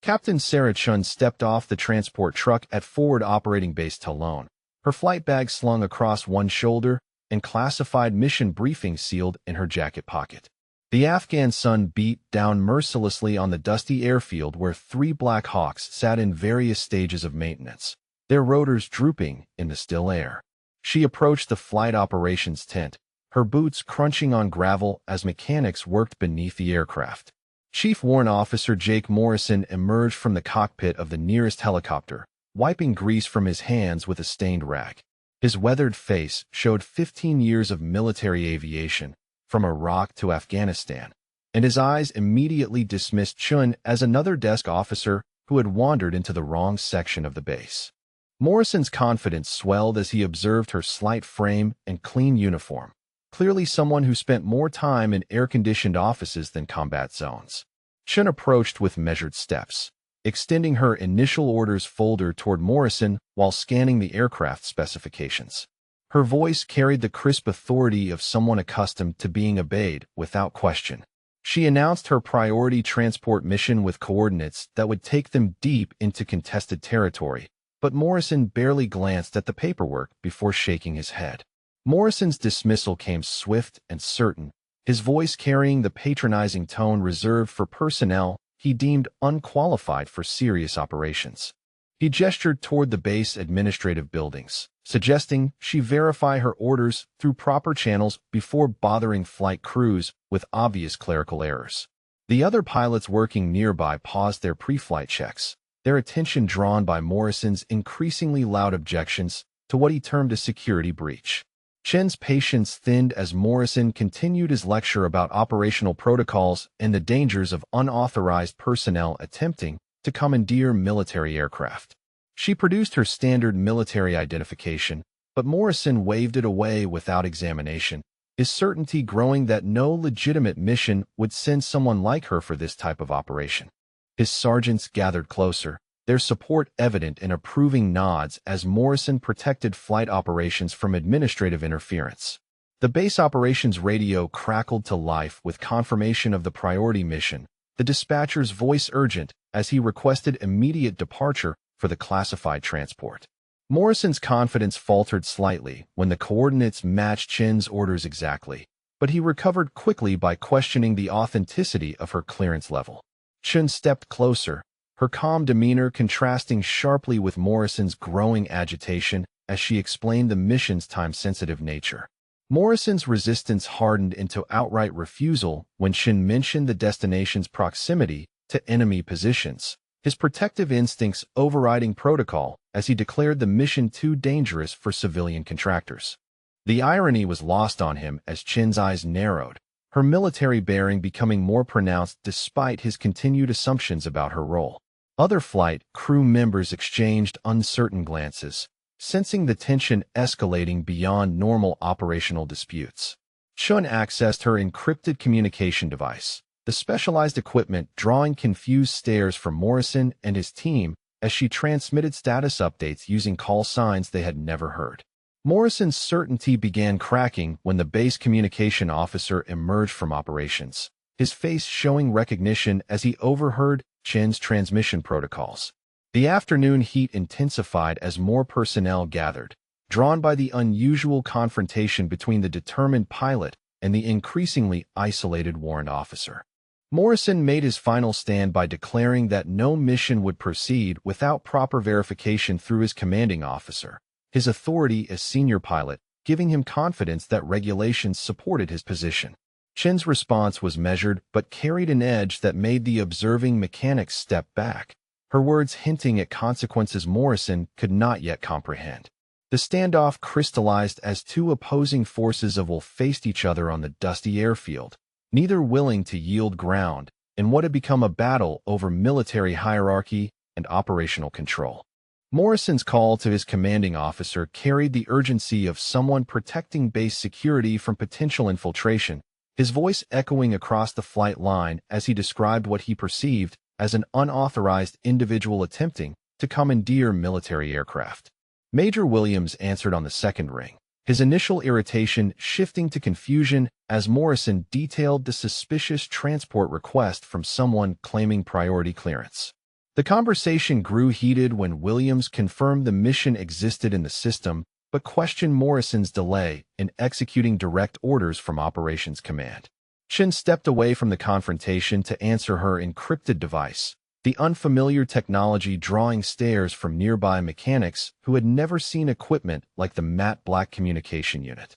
Captain Sarah Chun stepped off the transport truck at Forward Operating Base Talon, her flight bag slung across one shoulder and classified mission briefing sealed in her jacket pocket. The Afghan sun beat down mercilessly on the dusty airfield where 3 Black Hawks sat in various stages of maintenance, their rotors drooping in the still air. She approached the flight operations tent, her boots crunching on gravel as mechanics worked beneath the aircraft. Chief Warrant Officer Jake Morrison emerged from the cockpit of the nearest helicopter, wiping grease from his hands with a stained rag. His weathered face showed 15 years of military aviation, from Iraq to Afghanistan, and his eyes immediately dismissed Chun as another desk officer who had wandered into the wrong section of the base. Morrison's confidence swelled as he observed her slight frame and clean uniform, clearly someone who spent more time in air-conditioned offices than combat zones. Chun approached with measured steps, extending her initial orders folder toward Morrison while scanning the aircraft specifications. Her voice carried the crisp authority of someone accustomed to being obeyed without question. She announced her priority transport mission with coordinates that would take them deep into contested territory, but Morrison barely glanced at the paperwork before shaking his head. Morrison's dismissal came swift and certain, his voice carrying the patronizing tone reserved for personnel he deemed unqualified for serious operations. He gestured toward the base administrative buildings, suggesting she verify her orders through proper channels before bothering flight crews with obvious clerical errors. The other pilots working nearby paused their pre-flight checks, their attention drawn by Morrison's increasingly loud objections to what he termed a security breach. Chen's patience thinned as Morrison continued his lecture about operational protocols and the dangers of unauthorized personnel attempting to commandeer military aircraft. She produced her standard military identification, but Morrison waved it away without examination, his certainty growing that no legitimate mission would send someone like her for this type of operation. His sergeants gathered closer, their support evident in approving nods as Morrison protected flight operations from administrative interference. The base operations radio crackled to life with confirmation of the priority mission, the dispatcher's voice urgent as he requested immediate departure for the classified transport. Morrison's confidence faltered slightly when the coordinates matched Chen's orders exactly, but he recovered quickly by questioning the authenticity of her clearance level. Chen stepped closer, her calm demeanor contrasting sharply with Morrison's growing agitation as she explained the mission's time-sensitive nature. Morrison's resistance hardened into outright refusal when Chen mentioned the destination's proximity to enemy positions, his protective instincts overriding protocol as he declared the mission too dangerous for civilian contractors. The irony was lost on him as Chen's eyes narrowed, her military bearing becoming more pronounced despite his continued assumptions about her role. Other flight crew members exchanged uncertain glances, sensing the tension escalating beyond normal operational disputes. Chun accessed her encrypted communication device, the specialized equipment drawing confused stares from Morrison and his team as she transmitted status updates using call signs they had never heard. Morrison's certainty began cracking when the base communication officer emerged from operations, his face showing recognition as he overheard Chen's transmission protocols. The afternoon heat intensified as more personnel gathered, drawn by the unusual confrontation between the determined pilot and the increasingly isolated warrant officer. Morrison made his final stand by declaring that no mission would proceed without proper verification through his commanding officer, his authority as senior pilot, giving him confidence that regulations supported his position. Chen's response was measured but carried an edge that made the observing mechanics step back, her words hinting at consequences Morrison could not yet comprehend. The standoff crystallized as two opposing forces of will faced each other on the dusty airfield, neither willing to yield ground in what had become a battle over military hierarchy and operational control. Morrison's call to his commanding officer carried the urgency of someone protecting base security from potential infiltration, his voice echoing across the flight line as he described what he perceived as an unauthorized individual attempting to commandeer military aircraft. Major Williams answered on the second ring, his initial irritation shifting to confusion as Morrison detailed the suspicious transport request from someone claiming priority clearance. The conversation grew heated when Williams confirmed the mission existed in the system, but questioned Morrison's delay in executing direct orders from Operations Command. Chen stepped away from the confrontation to answer her encrypted device, the unfamiliar technology drawing stares from nearby mechanics who had never seen equipment like the matte black communication unit.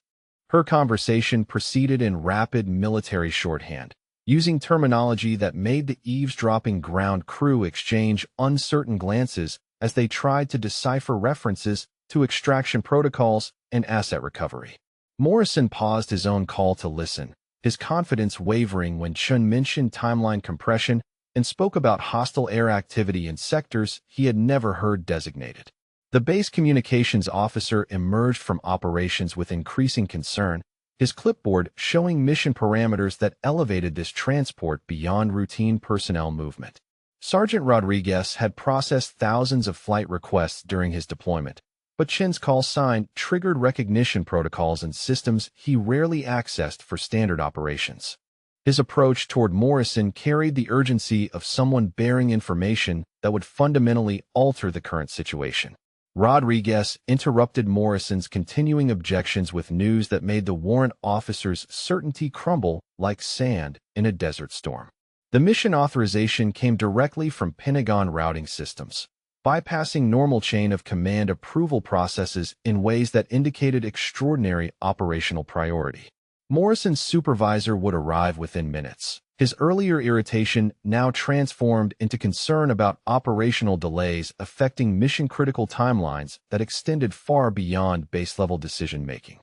Her conversation proceeded in rapid military shorthand, using terminology that made the eavesdropping ground crew exchange uncertain glances as they tried to decipher references to extraction protocols and asset recovery. Morrison paused his own call to listen, his confidence wavering when Chen mentioned timeline compression and spoke about hostile air activity in sectors he had never heard designated. The base communications officer emerged from operations with increasing concern, his clipboard showing mission parameters that elevated this transport beyond routine personnel movement. Sergeant Rodriguez had processed thousands of flight requests during his deployment, but Chen's call sign triggered recognition protocols and systems he rarely accessed for standard operations. His approach toward Morrison carried the urgency of someone bearing information that would fundamentally alter the current situation. Rodriguez interrupted Morrison's continuing objections with news that made the warrant officer's certainty crumble like sand in a desert storm. The mission authorization came directly from Pentagon routing systems, bypassing normal chain of command approval processes in ways that indicated extraordinary operational priority. Morrison's supervisor would arrive within minutes. His earlier irritation now transformed into concern about operational delays affecting mission-critical timelines that extended far beyond base-level decision-making.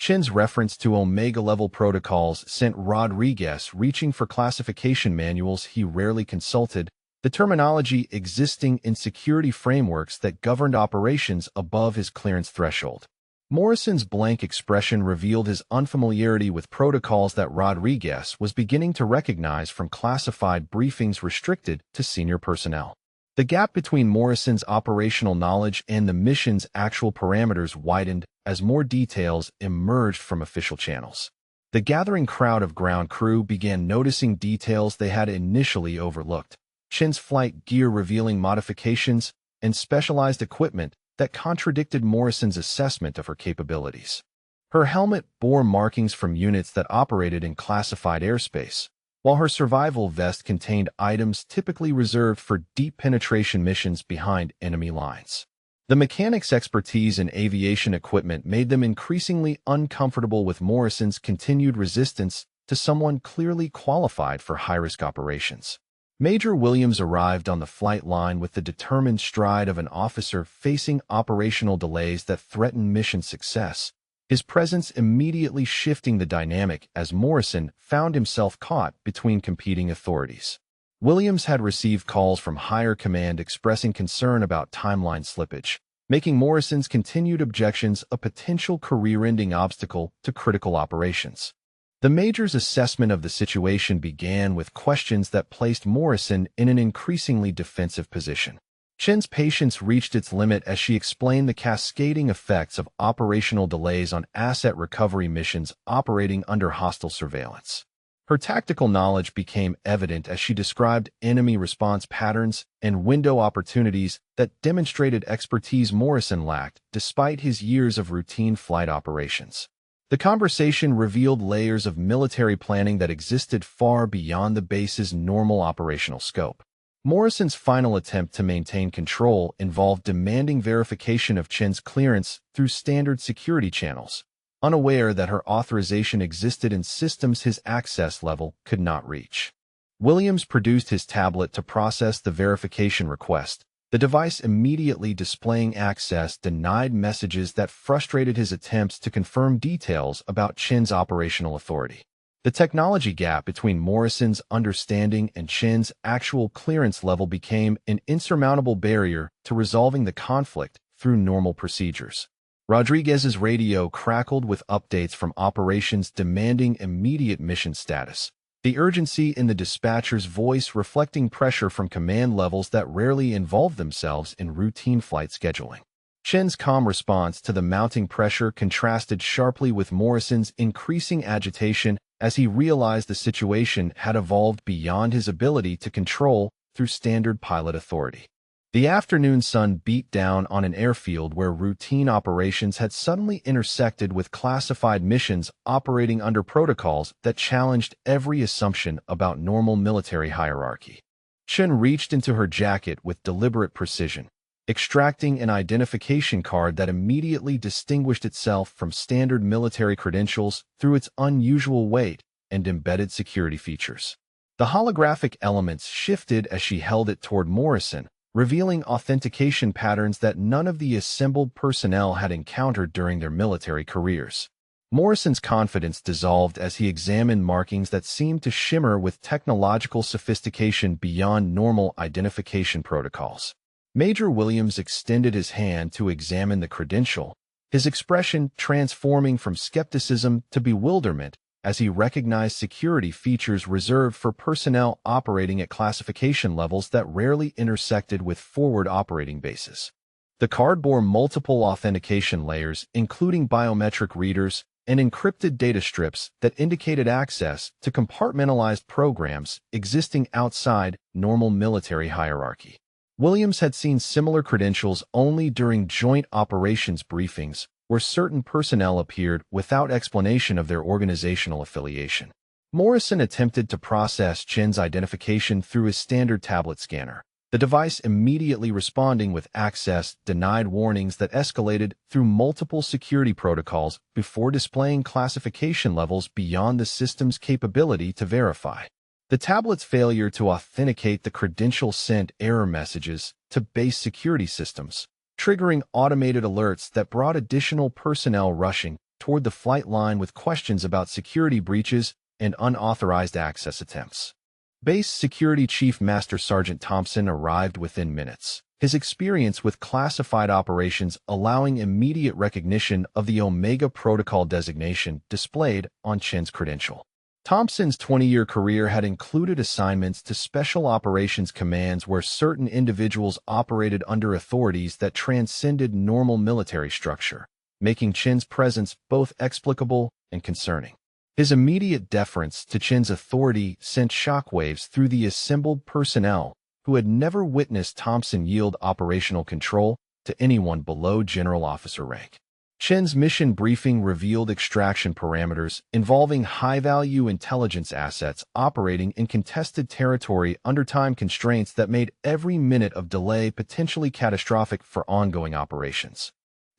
Chen's reference to Omega-level protocols sent Rodriguez reaching for classification manuals he rarely consulted, the terminology existing in security frameworks that governed operations above his clearance threshold. Morrison's blank expression revealed his unfamiliarity with protocols that Rodriguez was beginning to recognize from classified briefings restricted to senior personnel. The gap between Morrison's operational knowledge and the mission's actual parameters widened as more details emerged from official channels. The gathering crowd of ground crew began noticing details they had initially overlooked. Chen's flight gear revealing modifications and specialized equipment that contradicted Morrison's assessment of her capabilities. Her helmet bore markings from units that operated in classified airspace, while her survival vest contained items typically reserved for deep penetration missions behind enemy lines. The mechanics' expertise in aviation equipment made them increasingly uncomfortable with Morrison's continued resistance to someone clearly qualified for high-risk operations. Major Williams arrived on the flight line with the determined stride of an officer facing operational delays that threatened mission success, his presence immediately shifting the dynamic as Morrison found himself caught between competing authorities. Williams had received calls from higher command expressing concern about timeline slippage, making Morrison's continued objections a potential career-ending obstacle to critical operations. The Major's assessment of the situation began with questions that placed Morrison in an increasingly defensive position. Chen's patience reached its limit as she explained the cascading effects of operational delays on asset recovery missions operating under hostile surveillance. Her tactical knowledge became evident as she described enemy response patterns and window opportunities that demonstrated expertise Morrison lacked despite his years of routine flight operations. The conversation revealed layers of military planning that existed far beyond the base's normal operational scope. Morrison's final attempt to maintain control involved demanding verification of Chen's clearance through standard security channels, unaware that her authorization existed in systems his access level could not reach. Williams produced his tablet to process the verification request, the device immediately displaying access denied messages that frustrated his attempts to confirm details about Chen's operational authority. The technology gap between Morrison's understanding and Chen's actual clearance level became an insurmountable barrier to resolving the conflict through normal procedures. Rodriguez's radio crackled with updates from operations demanding immediate mission status, the urgency in the dispatcher's voice reflecting pressure from command levels that rarely involved themselves in routine flight scheduling. Chen's calm response to the mounting pressure contrasted sharply with Morrison's increasing agitation as he realized the situation had evolved beyond his ability to control through standard pilot authority. The afternoon sun beat down on an airfield where routine operations had suddenly intersected with classified missions operating under protocols that challenged every assumption about normal military hierarchy. Chen reached into her jacket with deliberate precision, extracting an identification card that immediately distinguished itself from standard military credentials through its unusual weight and embedded security features. The holographic elements shifted as she held it toward Morrison, revealing authentication patterns that none of the assembled personnel had encountered during their military careers. Morrison's confidence dissolved as he examined markings that seemed to shimmer with technological sophistication beyond normal identification protocols. Major Williams extended his hand to examine the credential, his expression transforming from skepticism to bewilderment as he recognized security features reserved for personnel operating at classification levels that rarely intersected with forward operating bases. The card bore multiple authentication layers, including biometric readers and encrypted data strips that indicated access to compartmentalized programs existing outside normal military hierarchy. Williams had seen similar credentials only during joint operations briefings, where certain personnel appeared without explanation of their organizational affiliation. Morrison attempted to process Chen's identification through his standard tablet scanner, the device immediately responding with access denied warnings that escalated through multiple security protocols before displaying classification levels beyond the system's capability to verify. The tablet's failure to authenticate the credential sent error messages to base security systems, triggering automated alerts that brought additional personnel rushing toward the flight line with questions about security breaches and unauthorized access attempts. Base Security Chief Master Sergeant Thompson arrived within minutes, his experience with classified operations allowing immediate recognition of the Omega Protocol designation displayed on Chen's credential. Thompson's 20-year career had included assignments to Special Operations Commands where certain individuals operated under authorities that transcended normal military structure, making Chen's presence both explicable and concerning. His immediate deference to Chen's authority sent shockwaves through the assembled personnel who had never witnessed Thompson yield operational control to anyone below general officer rank. Chen's mission briefing revealed extraction parameters involving high-value intelligence assets operating in contested territory under time constraints that made every minute of delay potentially catastrophic for ongoing operations.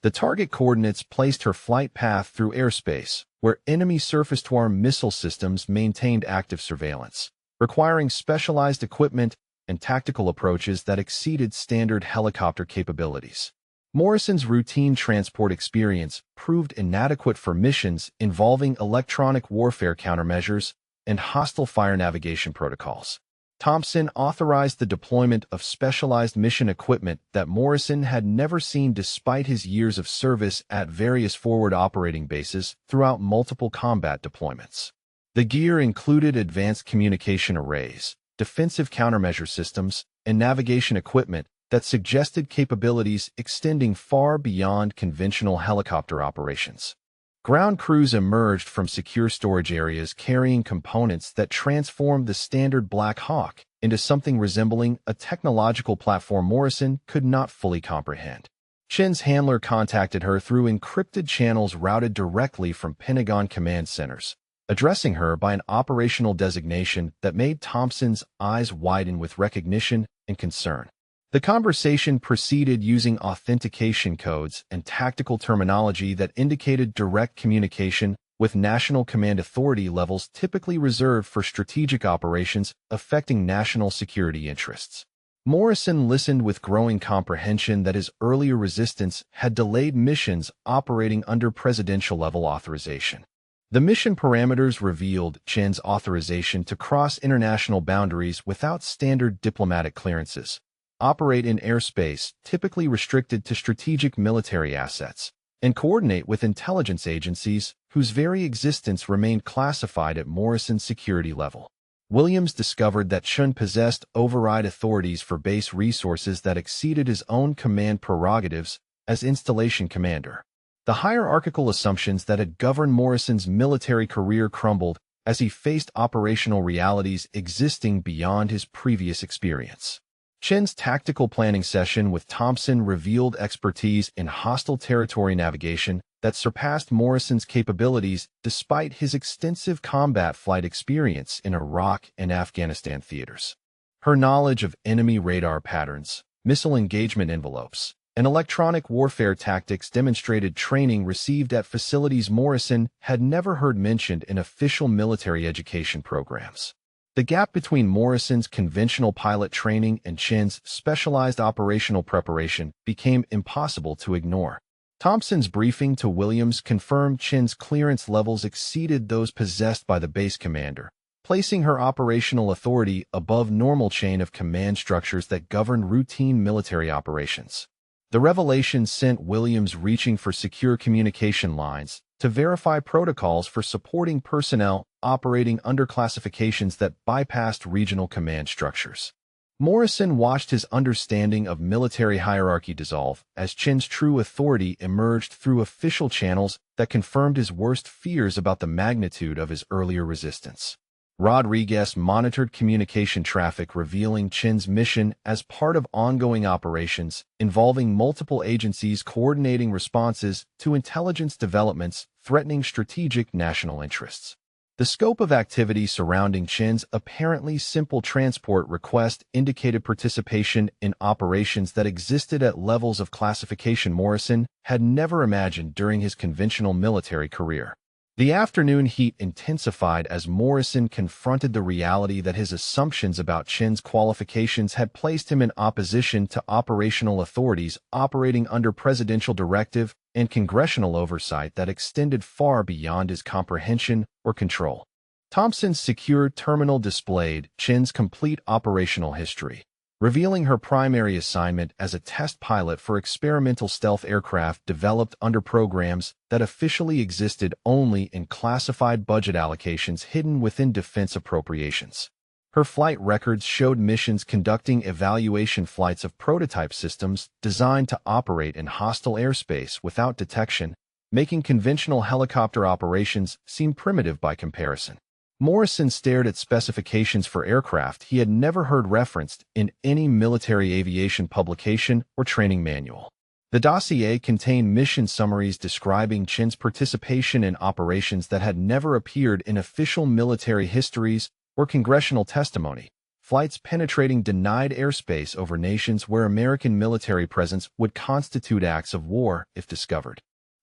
The target coordinates placed her flight path through airspace, where enemy surface-to-air missile systems maintained active surveillance, requiring specialized equipment and tactical approaches that exceeded standard helicopter capabilities. Morrison's routine transport experience proved inadequate for missions involving electronic warfare countermeasures and hostile fire navigation protocols. Thompson authorized the deployment of specialized mission equipment that Morrison had never seen despite his years of service at various forward operating bases throughout multiple combat deployments. The gear included advanced communication arrays, defensive countermeasure systems, and navigation equipment that suggested capabilities extending far beyond conventional helicopter operations. Ground crews emerged from secure storage areas carrying components that transformed the standard Black Hawk into something resembling a technological platform Morrison could not fully comprehend. Chen's handler contacted her through encrypted channels routed directly from Pentagon command centers, addressing her by an operational designation that made Thompson's eyes widen with recognition and concern. The conversation proceeded using authentication codes and tactical terminology that indicated direct communication with National Command Authority levels typically reserved for strategic operations affecting national security interests. Morrison listened with growing comprehension that his earlier resistance had delayed missions operating under presidential-level authorization. The mission parameters revealed Chen's authorization to cross international boundaries without standard diplomatic clearances, operate in airspace typically restricted to strategic military assets, and coordinate with intelligence agencies whose very existence remained classified at Morrison's security level. Williams discovered that Chen possessed override authorities for base resources that exceeded his own command prerogatives as installation commander. The hierarchical assumptions that had governed Morrison's military career crumbled as he faced operational realities existing beyond his previous experience. Chin's tactical planning session with Thompson revealed expertise in hostile territory navigation that surpassed Morrison's capabilities despite his extensive combat flight experience in Iraq and Afghanistan theaters. Her knowledge of enemy radar patterns, missile engagement envelopes, and electronic warfare tactics demonstrated training received at facilities Morrison had never heard mentioned in official military education programs. The gap between Morrison's conventional pilot training and Chin's specialized operational preparation became impossible to ignore. Thompson's briefing to Williams confirmed Chin's clearance levels exceeded those possessed by the base commander, placing her operational authority above normal chain of command structures that governed routine military operations. The revelation sent Williams reaching for secure communication lines to verify protocols for supporting personnel operating under classifications that bypassed regional command structures. Morrison watched his understanding of military hierarchy dissolve as Chin's true authority emerged through official channels that confirmed his worst fears about the magnitude of his earlier resistance. Rodriguez monitored communication traffic revealing Chin's mission as part of ongoing operations involving multiple agencies coordinating responses to intelligence developments threatening strategic national interests. The scope of activity surrounding Chin's apparently simple transport request indicated participation in operations that existed at levels of classification Morrison had never imagined during his conventional military career. The afternoon heat intensified as Morrison confronted the reality that his assumptions about Chin's qualifications had placed him in opposition to operational authorities operating under presidential directive and congressional oversight that extended far beyond his comprehension or control. Thompson's secure terminal displayed Chin's complete operational history, revealing her primary assignment as a test pilot for experimental stealth aircraft developed under programs that officially existed only in classified budget allocations hidden within defense appropriations. Her flight records showed missions conducting evaluation flights of prototype systems designed to operate in hostile airspace without detection, making conventional helicopter operations seem primitive by comparison. Morrison stared at specifications for aircraft he had never heard referenced in any military aviation publication or training manual. The dossier contained mission summaries describing Chin's participation in operations that had never appeared in official military histories or congressional testimony, flights penetrating denied airspace over nations where American military presence would constitute acts of war if discovered.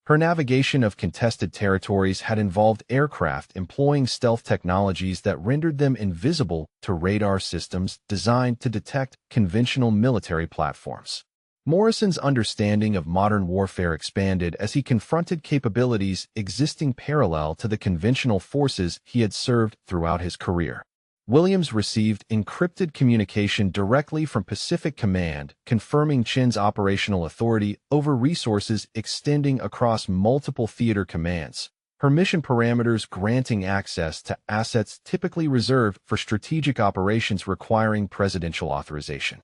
Her navigation of contested territories had involved aircraft employing stealth technologies that rendered them invisible to radar systems designed to detect conventional military platforms. Morrison's understanding of modern warfare expanded as he confronted capabilities existing parallel to the conventional forces he had served throughout his career. Williams received encrypted communication directly from Pacific Command, confirming Chin's operational authority over resources extending across multiple theater commands, her mission parameters granting access to assets typically reserved for strategic operations requiring presidential authorization.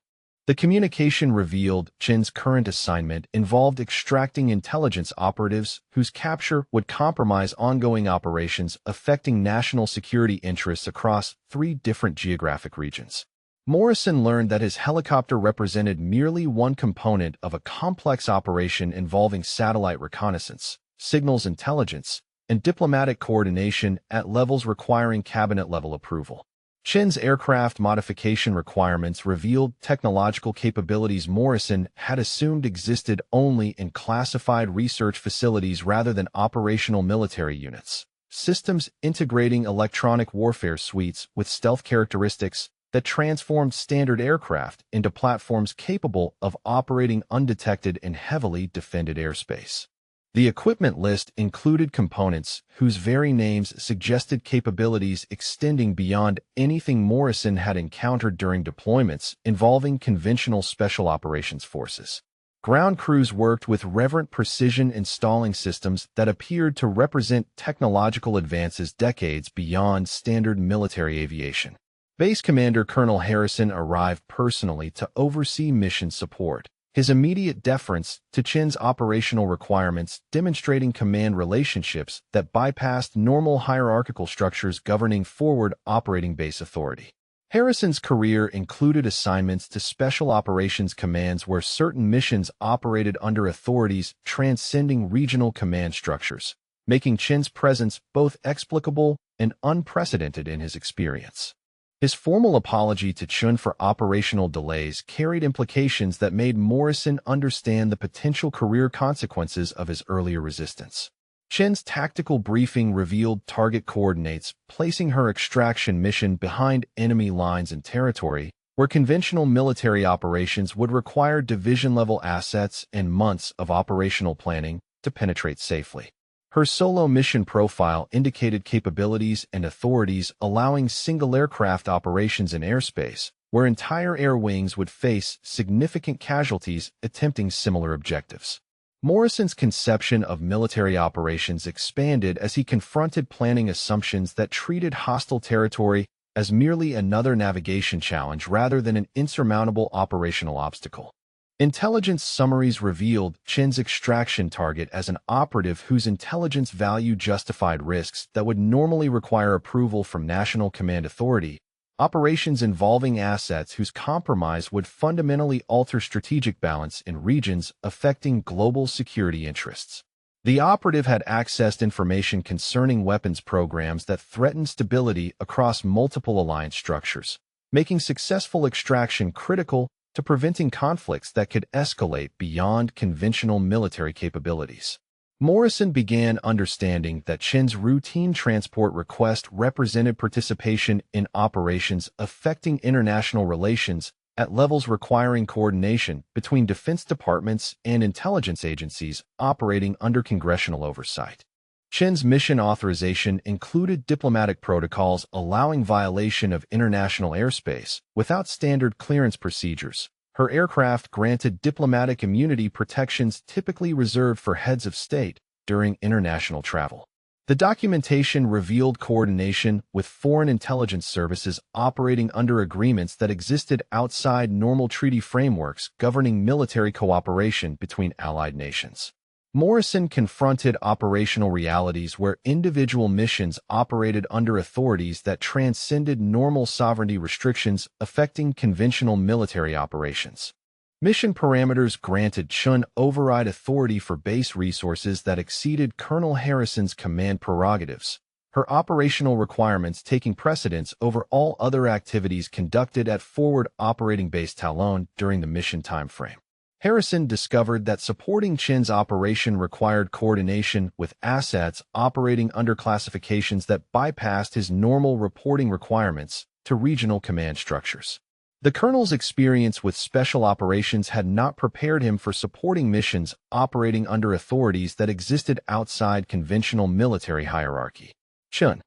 The communication revealed Chin's current assignment involved extracting intelligence operatives whose capture would compromise ongoing operations affecting national security interests across 3 different geographic regions. Morrison learned that his helicopter represented merely one component of a complex operation involving satellite reconnaissance, signals intelligence, and diplomatic coordination at levels requiring cabinet-level approval. Chin's aircraft modification requirements revealed technological capabilities Morrison had assumed existed only in classified research facilities rather than operational military units. Systems integrating electronic warfare suites with stealth characteristics that transformed standard aircraft into platforms capable of operating undetected in heavily defended airspace. The equipment list included components whose very names suggested capabilities extending beyond anything Morrison had encountered during deployments involving conventional special operations forces. Ground crews worked with reverent precision installing systems that appeared to represent technological advances decades beyond standard military aviation. Base Commander Colonel Harrison arrived personally to oversee mission support, his immediate deference to Chin's operational requirements, demonstrating command relationships that bypassed normal hierarchical structures governing forward operating base authority. Harrison's career included assignments to Special Operations Commands where certain missions operated under authorities transcending regional command structures, making Chin's presence both explicable and unprecedented in his experience. His formal apology to Chun for operational delays carried implications that made Morrison understand the potential career consequences of his earlier resistance. Chin's tactical briefing revealed target coordinates, placing her extraction mission behind enemy lines and territory, where conventional military operations would require division-level assets and months of operational planning to penetrate safely. Her solo mission profile indicated capabilities and authorities allowing single aircraft operations in airspace, where entire air wings would face significant casualties attempting similar objectives. Morrison's conception of military operations expanded as he confronted planning assumptions that treated hostile territory as merely another navigation challenge rather than an insurmountable operational obstacle. Intelligence summaries revealed Chin's extraction target as an operative whose intelligence value justified risks that would normally require approval from National Command Authority, operations involving assets whose compromise would fundamentally alter strategic balance in regions affecting global security interests. The operative had accessed information concerning weapons programs that threatened stability across multiple alliance structures, making successful extraction critical to preventing conflicts that could escalate beyond conventional military capabilities. Morrison began understanding that Chin's routine transport request represented participation in operations affecting international relations at levels requiring coordination between defense departments and intelligence agencies operating under congressional oversight. Chin's mission authorization included diplomatic protocols allowing violation of international airspace without standard clearance procedures. Her aircraft granted diplomatic immunity protections typically reserved for heads of state during international travel. The documentation revealed coordination with foreign intelligence services operating under agreements that existed outside normal treaty frameworks governing military cooperation between allied nations. Morrison confronted operational realities where individual missions operated under authorities that transcended normal sovereignty restrictions affecting conventional military operations. Mission parameters granted Chun override authority for base resources that exceeded Colonel Harrison's command prerogatives, her operational requirements taking precedence over all other activities conducted at forward operating base Talon during the mission timeframe. Harrison discovered that supporting Chin's operation required coordination with assets operating under classifications that bypassed his normal reporting requirements to regional command structures. The colonel's experience with special operations had not prepared him for supporting missions operating under authorities that existed outside conventional military hierarchy. Chun's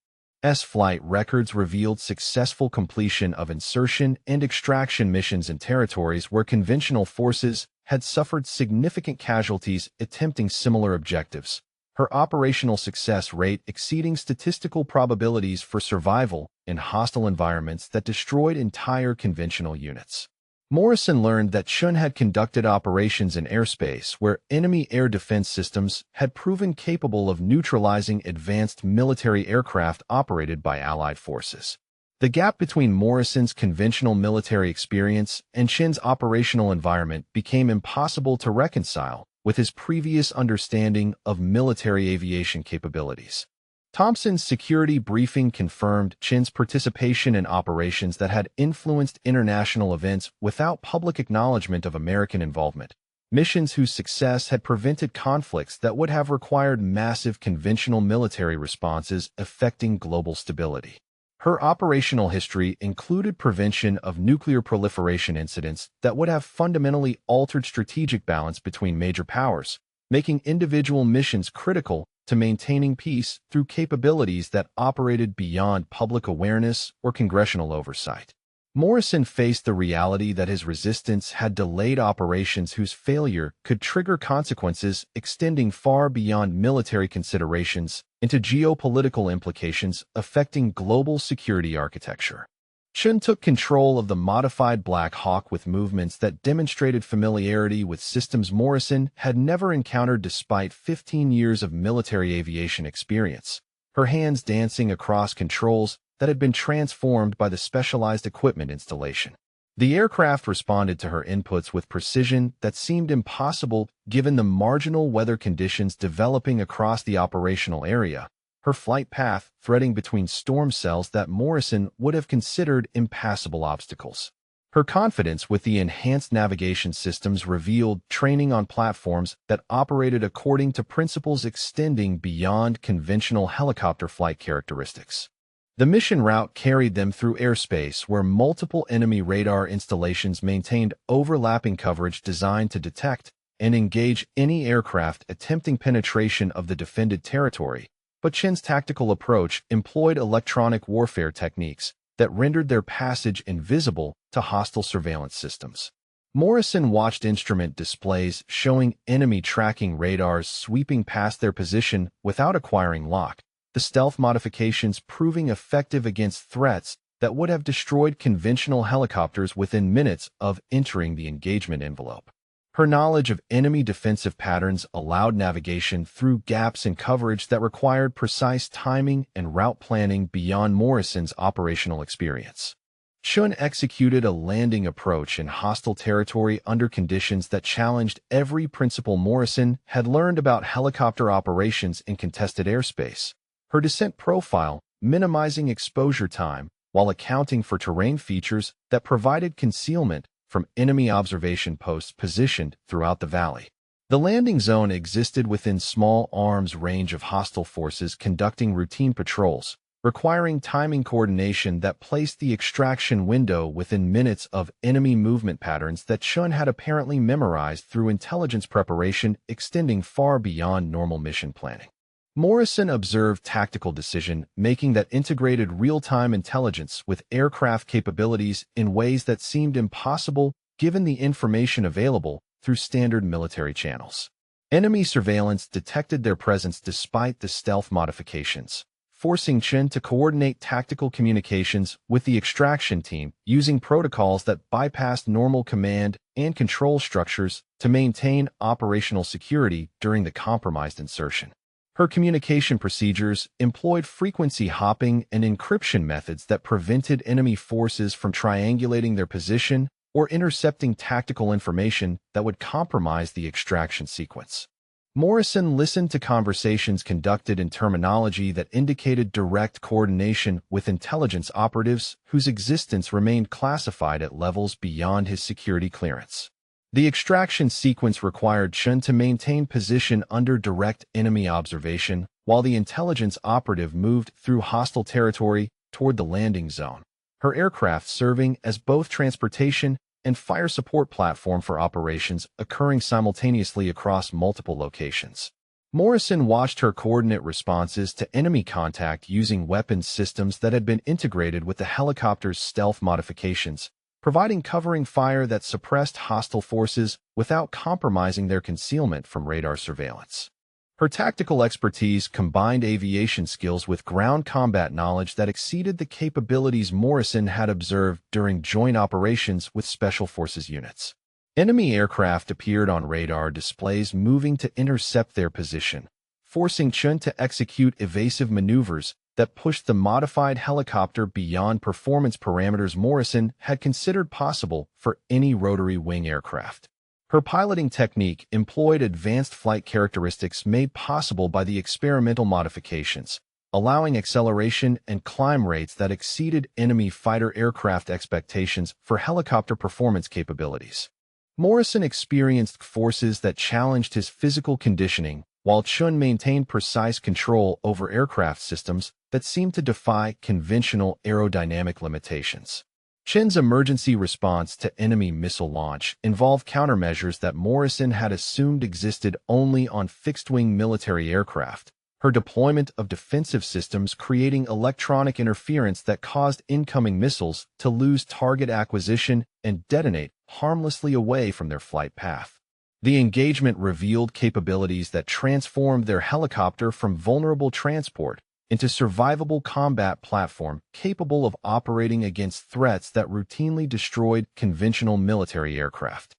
flight records revealed successful completion of insertion and extraction missions in territories where conventional forces had suffered significant casualties attempting similar objectives, her operational success rate exceeding statistical probabilities for survival in hostile environments that destroyed entire conventional units. Morrison learned that Chun had conducted operations in airspace where enemy air defense systems had proven capable of neutralizing advanced military aircraft operated by Allied forces. The gap between Morrison's conventional military experience and Chin's operational environment became impossible to reconcile with his previous understanding of military aviation capabilities. Thompson's security briefing confirmed Chin's participation in operations that had influenced international events without public acknowledgement of American involvement, missions whose success had prevented conflicts that would have required massive conventional military responses affecting global stability. Her operational history included prevention of nuclear proliferation incidents that would have fundamentally altered strategic balance between major powers, making individual missions critical to maintaining peace through capabilities that operated beyond public awareness or congressional oversight. Morrison faced the reality that his resistance had delayed operations whose failure could trigger consequences extending far beyond military considerations into geopolitical implications affecting global security architecture. Chun took control of the modified Black Hawk with movements that demonstrated familiarity with systems Morrison had never encountered despite 15 years of military aviation experience, her hands dancing across controls that had been transformed by the specialized equipment installation. The aircraft responded to her inputs with precision that seemed impossible given the marginal weather conditions developing across the operational area, her flight path threading between storm cells that Morrison would have considered impassable obstacles. Her confidence with the enhanced navigation systems revealed training on platforms that operated according to principles extending beyond conventional helicopter flight characteristics. The mission route carried them through airspace where multiple enemy radar installations maintained overlapping coverage designed to detect and engage any aircraft attempting penetration of the defended territory. But Chin's tactical approach employed electronic warfare techniques that rendered their passage invisible to hostile surveillance systems. Morrison watched instrument displays showing enemy tracking radars sweeping past their position without acquiring lock, the stealth modifications proving effective against threats that would have destroyed conventional helicopters within minutes of entering the engagement envelope. Her knowledge of enemy defensive patterns allowed navigation through gaps in coverage that required precise timing and route planning beyond Morrison's operational experience. Chun executed a landing approach in hostile territory under conditions that challenged every principle Morrison had learned about helicopter operations in contested airspace. Her descent profile, minimizing exposure time while accounting for terrain features that provided concealment from enemy observation posts positioned throughout the valley. The landing zone existed within small arms range of hostile forces conducting routine patrols, requiring timing coordination that placed the extraction window within minutes of enemy movement patterns that Chun had apparently memorized through intelligence preparation extending far beyond normal mission planning. Morrison observed tactical decision-making that integrated real-time intelligence with aircraft capabilities in ways that seemed impossible given the information available through standard military channels. Enemy surveillance detected their presence despite the stealth modifications, forcing Chun to coordinate tactical communications with the extraction team using protocols that bypassed normal command and control structures to maintain operational security during the compromised insertion. Her communication procedures employed frequency hopping and encryption methods that prevented enemy forces from triangulating their position or intercepting tactical information that would compromise the extraction sequence. Morrison listened to conversations conducted in terminology that indicated direct coordination with intelligence operatives whose existence remained classified at levels beyond his security clearance. The extraction sequence required Chun to maintain position under direct enemy observation while the intelligence operative moved through hostile territory toward the landing zone, her aircraft serving as both transportation and fire support platform for operations occurring simultaneously across multiple locations. Morrison watched her coordinate responses to enemy contact using weapons systems that had been integrated with the helicopter's stealth modifications, providing covering fire that suppressed hostile forces without compromising their concealment from radar surveillance. Her tactical expertise combined aviation skills with ground combat knowledge that exceeded the capabilities Morrison had observed during joint operations with Special Forces units. Enemy aircraft appeared on radar displays moving to intercept their position, forcing Chun to execute evasive maneuvers that pushed the modified helicopter beyond performance parameters Morrison had considered possible for any rotary wing aircraft. Her piloting technique employed advanced flight characteristics made possible by the experimental modifications, allowing acceleration and climb rates that exceeded enemy fighter aircraft expectations for helicopter performance capabilities. Morrison experienced forces that challenged his physical conditioning, while Chun maintained precise control over aircraft systems that seemed to defy conventional aerodynamic limitations. Chun's emergency response to enemy missile launch involved countermeasures that Morrison had assumed existed only on fixed-wing military aircraft, her deployment of defensive systems creating electronic interference that caused incoming missiles to lose target acquisition and detonate harmlessly away from their flight path. The engagement revealed capabilities that transformed their helicopter from vulnerable transport into survivable combat platform capable of operating against threats that routinely destroyed conventional military aircraft.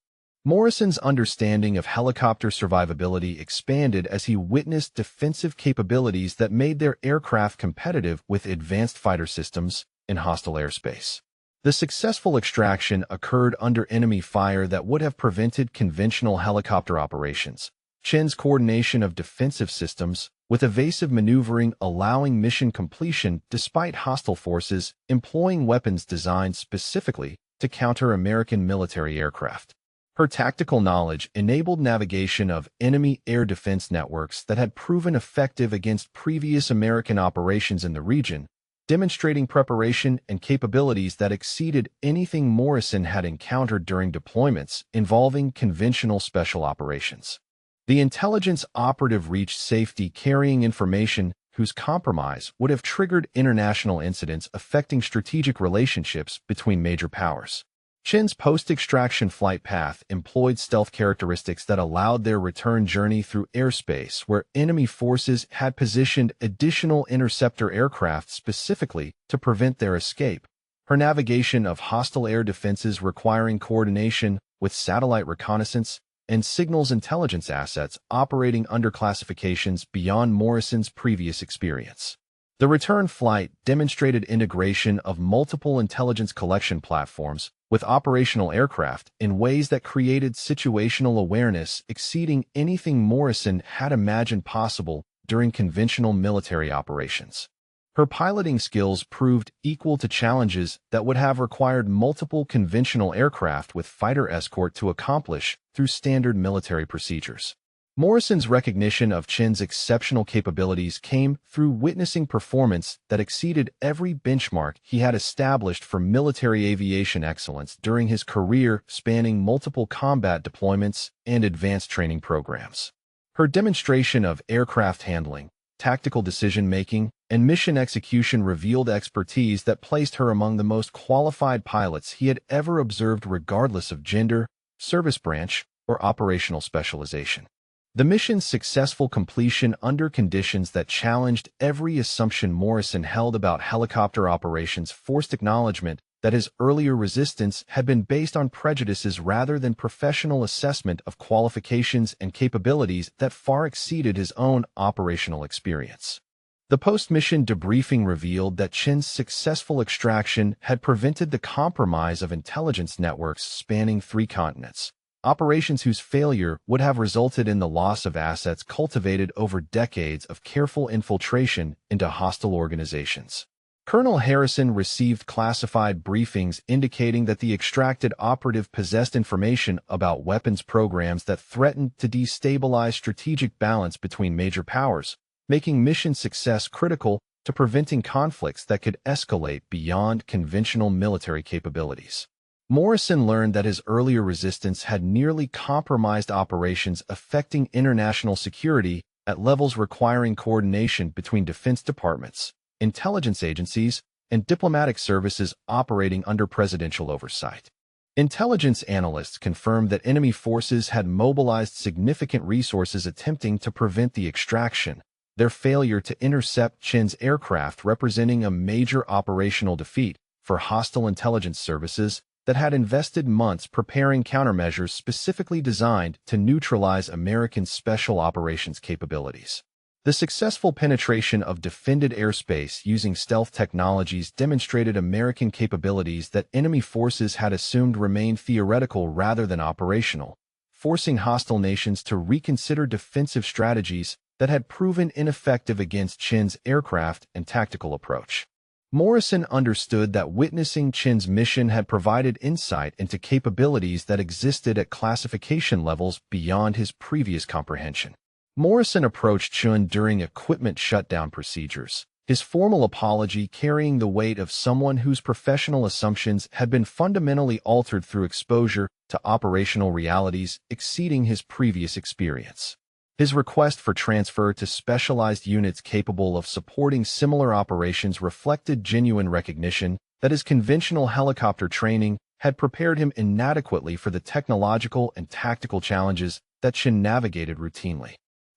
Morrison's understanding of helicopter survivability expanded as he witnessed defensive capabilities that made their aircraft competitive with advanced fighter systems in hostile airspace. The successful extraction occurred under enemy fire that would have prevented conventional helicopter operations. Chen's coordination of defensive systems, with evasive maneuvering allowing mission completion despite hostile forces employing weapons designed specifically to counter American military aircraft. Her tactical knowledge enabled navigation of enemy air defense networks that had proven effective against previous American operations in the region, demonstrating preparation and capabilities that exceeded anything Morrison had encountered during deployments involving conventional special operations. The intelligence operative reached safety carrying information whose compromise would have triggered international incidents affecting strategic relationships between major powers. Chen's post-extraction flight path employed stealth characteristics that allowed their return journey through airspace where enemy forces had positioned additional interceptor aircraft specifically to prevent their escape. Her navigation of hostile air defenses requiring coordination with satellite reconnaissance and signals intelligence assets operating under classifications beyond Morrison's previous experience. The return flight demonstrated integration of multiple intelligence collection platforms with operational aircraft in ways that created situational awareness exceeding anything Morrison had imagined possible during conventional military operations. Her piloting skills proved equal to challenges that would have required multiple conventional aircraft with fighter escort to accomplish through standard military procedures. Morrison's recognition of Chen's exceptional capabilities came through witnessing performance that exceeded every benchmark he had established for military aviation excellence during his career spanning multiple combat deployments and advanced training programs. Her demonstration of aircraft handling, tactical decision-making, and mission execution revealed expertise that placed her among the most qualified pilots he had ever observed regardless of gender, service branch, or operational specialization. The mission's successful completion under conditions that challenged every assumption Morrison held about helicopter operations forced acknowledgement that his earlier resistance had been based on prejudices rather than professional assessment of qualifications and capabilities that far exceeded his own operational experience. The post-mission debriefing revealed that Chen's successful extraction had prevented the compromise of intelligence networks spanning 3 continents. Operations whose failure would have resulted in the loss of assets cultivated over decades of careful infiltration into hostile organizations. Colonel Harrison received classified briefings indicating that the extracted operative possessed information about weapons programs that threatened to destabilize strategic balance between major powers, making mission success critical to preventing conflicts that could escalate beyond conventional military capabilities. Morrison learned that his earlier resistance had nearly compromised operations affecting international security at levels requiring coordination between defense departments, intelligence agencies, and diplomatic services operating under presidential oversight. Intelligence analysts confirmed that enemy forces had mobilized significant resources attempting to prevent the extraction, their failure to intercept Chen's aircraft representing a major operational defeat for hostile intelligence services that had invested months preparing countermeasures specifically designed to neutralize American special operations capabilities. The successful penetration of defended airspace using stealth technologies demonstrated American capabilities that enemy forces had assumed remained theoretical rather than operational, forcing hostile nations to reconsider defensive strategies that had proven ineffective against Chen's aircraft and tactical approach. Morrison understood that witnessing Chen's mission had provided insight into capabilities that existed at classification levels beyond his previous comprehension. Morrison approached Chen during equipment shutdown procedures, his formal apology carrying the weight of someone whose professional assumptions had been fundamentally altered through exposure to operational realities exceeding his previous experience. His request for transfer to specialized units capable of supporting similar operations reflected genuine recognition that his conventional helicopter training had prepared him inadequately for the technological and tactical challenges that Chen navigated routinely.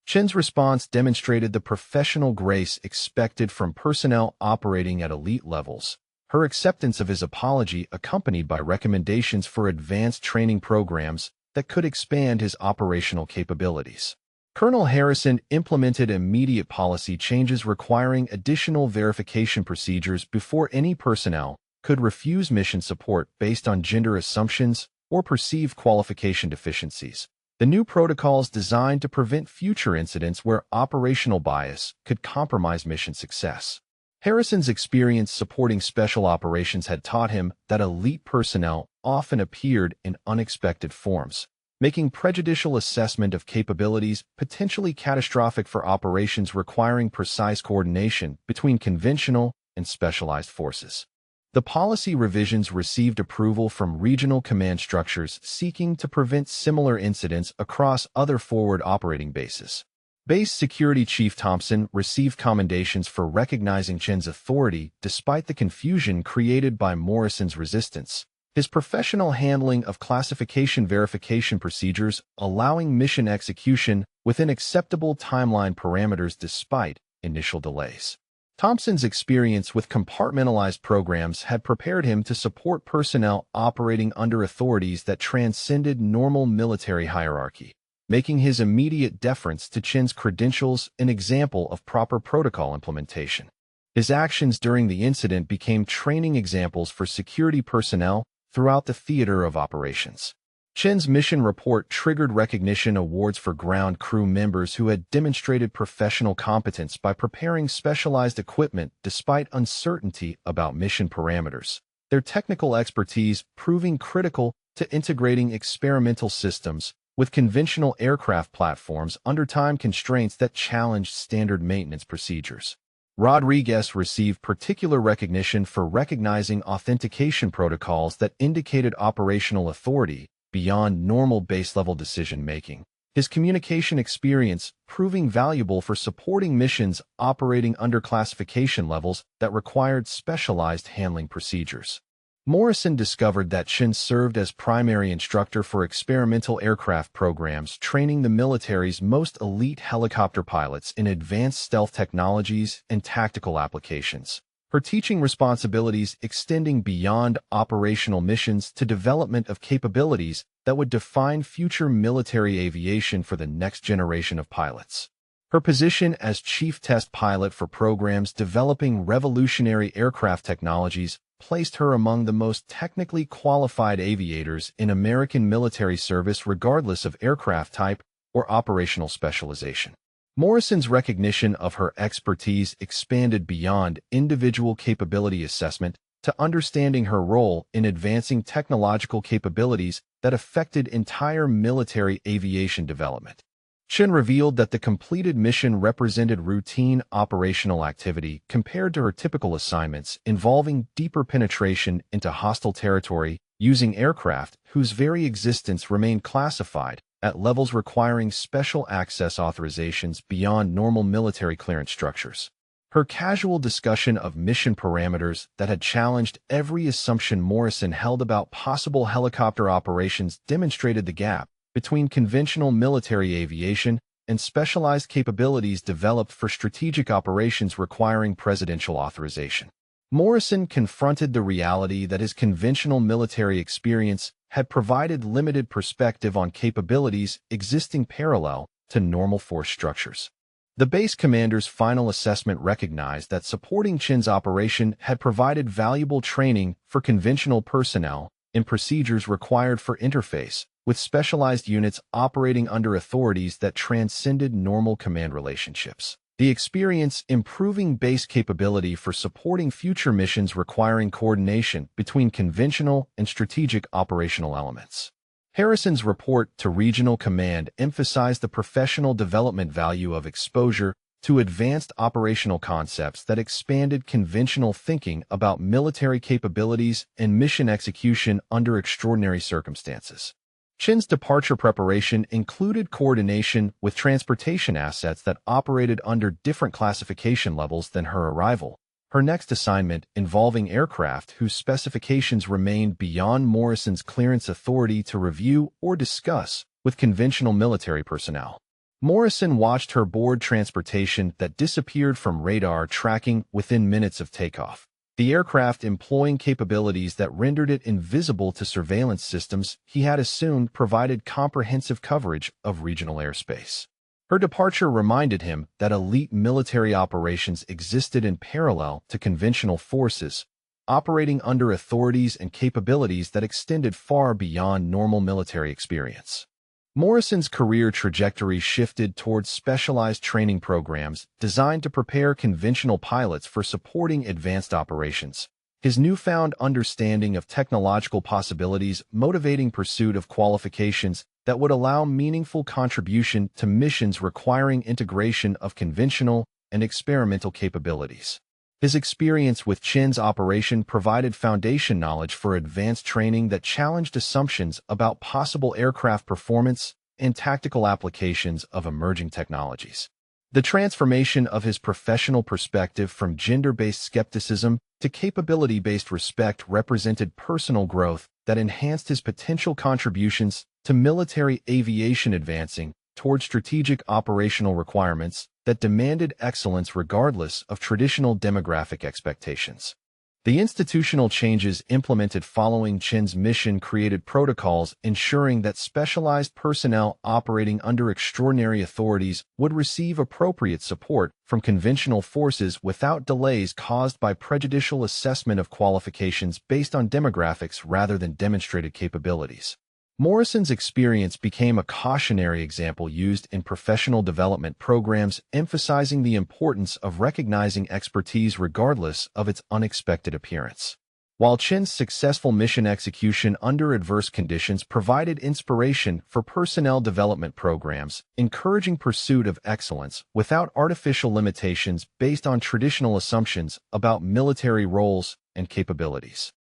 Chin's response demonstrated the professional grace expected from personnel operating at elite levels. Her acceptance of his apology accompanied by recommendations for advanced training programs that could expand his operational capabilities. Colonel Harrison implemented immediate policy changes requiring additional verification procedures before any personnel could refuse mission support based on gender assumptions or perceived qualification deficiencies. The new protocols designed to prevent future incidents where operational bias could compromise mission success. Harrison's experience supporting special operations had taught him that elite personnel often appeared in unexpected forms, making prejudicial assessment of capabilities potentially catastrophic for operations requiring precise coordination between conventional and specialized forces. The policy revisions received approval from regional command structures seeking to prevent similar incidents across other forward operating bases. Base Security Chief Thompson received commendations for recognizing Chin's authority despite the confusion created by Morrison's resistance. His professional handling of classification verification procedures allowing mission execution within acceptable timeline parameters despite initial delays. Thompson's experience with compartmentalized programs had prepared him to support personnel operating under authorities that transcended normal military hierarchy, making his immediate deference to Chin's credentials an example of proper protocol implementation. His actions during the incident became training examples for security personnel throughout the theater of operations. Chin's mission report triggered recognition awards for ground crew members who had demonstrated professional competence by preparing specialized equipment despite uncertainty about mission parameters, their technical expertise proving critical to integrating experimental systems with conventional aircraft platforms under time constraints that challenged standard maintenance procedures. Rodriguez received particular recognition for recognizing authentication protocols that indicated operational authority beyond normal base-level decision-making. His communication experience proving valuable for supporting missions operating under classification levels that required specialized handling procedures. Morrison discovered that Chin served as primary instructor for experimental aircraft programs, training the military's most elite helicopter pilots in advanced stealth technologies and tactical applications. Her teaching responsibilities extending beyond operational missions to development of capabilities that would define future military aviation for the next generation of pilots. Her position as chief test pilot for programs developing revolutionary aircraft technologies placed her among the most technically qualified aviators in American military service regardless of aircraft type or operational specialization. Morrison's recognition of her expertise expanded beyond individual capability assessment to understanding her role in advancing technological capabilities that affected entire military aviation development. Chin revealed that the completed mission represented routine operational activity compared to her typical assignments involving deeper penetration into hostile territory using aircraft whose very existence remained classified at levels requiring special access authorizations beyond normal military clearance structures. Her casual discussion of mission parameters that had challenged every assumption Morrison held about possible helicopter operations demonstrated the gap between conventional military aviation and specialized capabilities developed for strategic operations requiring presidential authorization. Morrison confronted the reality that his conventional military experience had provided limited perspective on capabilities existing parallel to normal force structures. The base commander's final assessment recognized that supporting Chin's operation had provided valuable training for conventional personnel in procedures required for interface with specialized units operating under authorities that transcended normal command relationships. The experience improving base capability for supporting future missions requiring coordination between conventional and strategic operational elements. Harrison's report to Regional Command emphasized the professional development value of exposure to advanced operational concepts that expanded conventional thinking about military capabilities and mission execution under extraordinary circumstances. Chin's departure preparation included coordination with transportation assets that operated under different classification levels than her arrival. Her next assignment involving aircraft whose specifications remained beyond Morrison's clearance authority to review or discuss with conventional military personnel. Morrison watched her board transportation that disappeared from radar tracking within minutes of takeoff. The aircraft employing capabilities that rendered it invisible to surveillance systems he had assumed provided comprehensive coverage of regional airspace. Her departure reminded him that elite military operations existed in parallel to conventional forces, operating under authorities and capabilities that extended far beyond normal military experience. Morrison's career trajectory shifted towards specialized training programs designed to prepare conventional pilots for supporting advanced operations. His newfound understanding of technological possibilities motivating pursuit of qualifications that would allow meaningful contribution to missions requiring integration of conventional and experimental capabilities. His experience with Chin's operation provided foundation knowledge for advanced training that challenged assumptions about possible aircraft performance and tactical applications of emerging technologies. The transformation of his professional perspective from gender-based skepticism to capability-based respect represented personal growth that enhanced his potential contributions to military aviation, advancing toward strategic operational requirements that demanded excellence regardless of traditional demographic expectations. The institutional changes implemented following Chin's mission created protocols ensuring that specialized personnel operating under extraordinary authorities would receive appropriate support from conventional forces without delays caused by prejudicial assessment of qualifications based on demographics rather than demonstrated capabilities. Morrison's experience became a cautionary example used in professional development programs, emphasizing the importance of recognizing expertise regardless of its unexpected appearance. While Chin's successful mission execution under adverse conditions provided inspiration for personnel development programs, encouraging pursuit of excellence without artificial limitations based on traditional assumptions about military roles and capabilities.